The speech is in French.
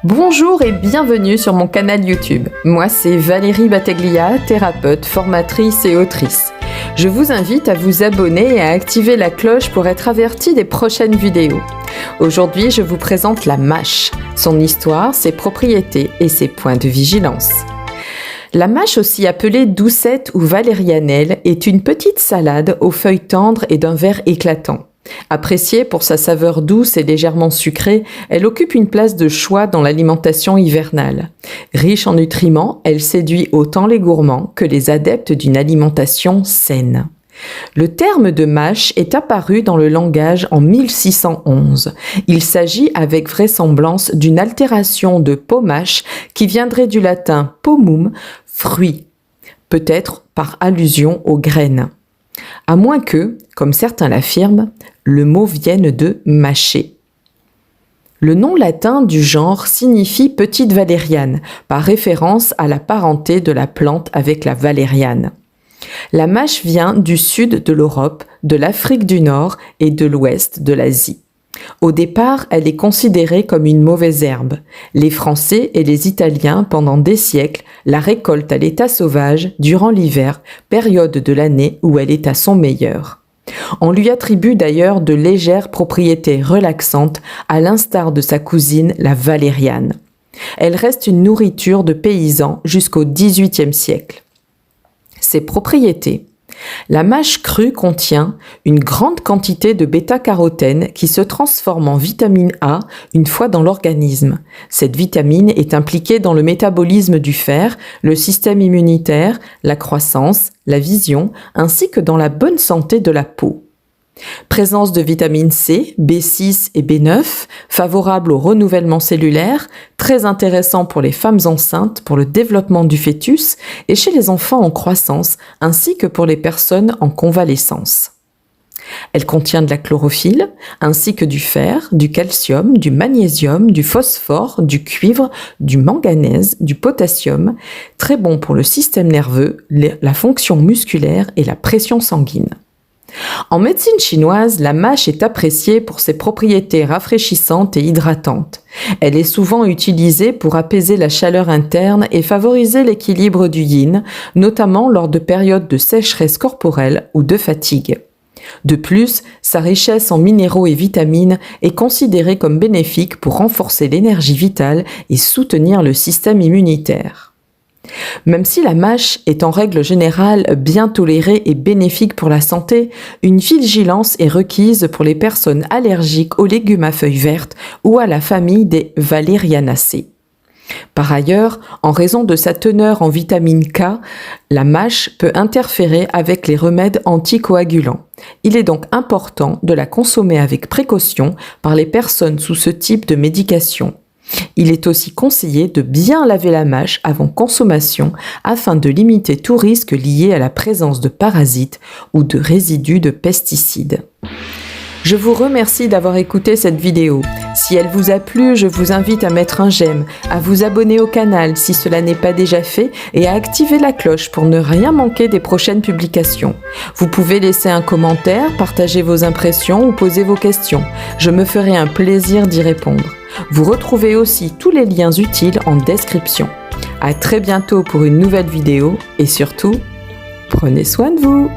Bonjour et bienvenue sur mon canal YouTube. Moi, c'est Valérie Battaglia, thérapeute, formatrice et autrice. Je vous invite à vous abonner et à activer la cloche pour être averti des prochaines vidéos. Aujourd'hui, je vous présente la mâche, son histoire, ses propriétés et ses points de vigilance. La mâche, aussi appelée doucette ou valérianelle, est une petite salade aux feuilles tendres et d'un vert éclatant. Appréciée pour sa saveur douce et légèrement sucrée, elle occupe une place de choix dans l'alimentation hivernale. Riche en nutriments, elle séduit autant les gourmands que les adeptes d'une alimentation saine. Le terme de mâche est apparu dans le langage en 1611. Il s'agit avec vraisemblance d'une altération de pomache qui viendrait du latin pomum, fruit, peut-être par allusion aux graines. À moins que, comme certains l'affirment, le mot vienne de mâcher. Le nom latin du genre signifie petite valériane, par référence à la parenté de la plante avec la valériane. La mâche vient du sud de l'Europe, de l'Afrique du Nord et de l'ouest de l'Asie. Au départ, elle est considérée comme une mauvaise herbe. Les Français et les Italiens, pendant des siècles, la récoltent à l'état sauvage durant l'hiver, période de l'année où elle est à son meilleur. On lui attribue d'ailleurs de légères propriétés relaxantes, à l'instar de sa cousine, la valériane. Elle reste une nourriture de paysans jusqu'au XVIIIe siècle. Ses propriétés. La mâche crue contient une grande quantité de bêta-carotène qui se transforme en vitamine A une fois dans l'organisme. Cette vitamine est impliquée dans le métabolisme du fer, le système immunitaire, la croissance, la vision, ainsi que dans la bonne santé de la peau. Présence de vitamine C, B6 et B9, favorable au renouvellement cellulaire, très intéressant pour les femmes enceintes pour le développement du fœtus et chez les enfants en croissance, ainsi que pour les personnes en convalescence. Elle contient de la chlorophylle, ainsi que du fer, du calcium, du magnésium, du phosphore, du cuivre, du manganèse, du potassium, très bon pour le système nerveux, la fonction musculaire et la pression sanguine. En médecine chinoise, la mâche est appréciée pour ses propriétés rafraîchissantes et hydratantes. Elle est souvent utilisée pour apaiser la chaleur interne et favoriser l'équilibre du yin, notamment lors de périodes de sécheresse corporelle ou de fatigue. De plus, sa richesse en minéraux et vitamines est considérée comme bénéfique pour renforcer l'énergie vitale et soutenir le système immunitaire. Même si la mâche est en règle générale bien tolérée et bénéfique pour la santé, une vigilance est requise pour les personnes allergiques aux légumes à feuilles vertes ou à la famille des Valerianacées. Par ailleurs, en raison de sa teneur en vitamine K, la mâche peut interférer avec les remèdes anticoagulants. Il est donc important de la consommer avec précaution par les personnes sous ce type de médication. Il est aussi conseillé de bien laver la mâche avant consommation afin de limiter tout risque lié à la présence de parasites ou de résidus de pesticides. Je vous remercie d'avoir écouté cette vidéo. Si elle vous a plu, je vous invite à mettre un j'aime, à vous abonner au canal si cela n'est pas déjà fait et à activer la cloche pour ne rien manquer des prochaines publications. Vous pouvez laisser un commentaire, partager vos impressions ou poser vos questions. Je me ferai un plaisir d'y répondre. Vous retrouvez aussi tous les liens utiles en description. À très bientôt pour une nouvelle vidéo et surtout, prenez soin de vous!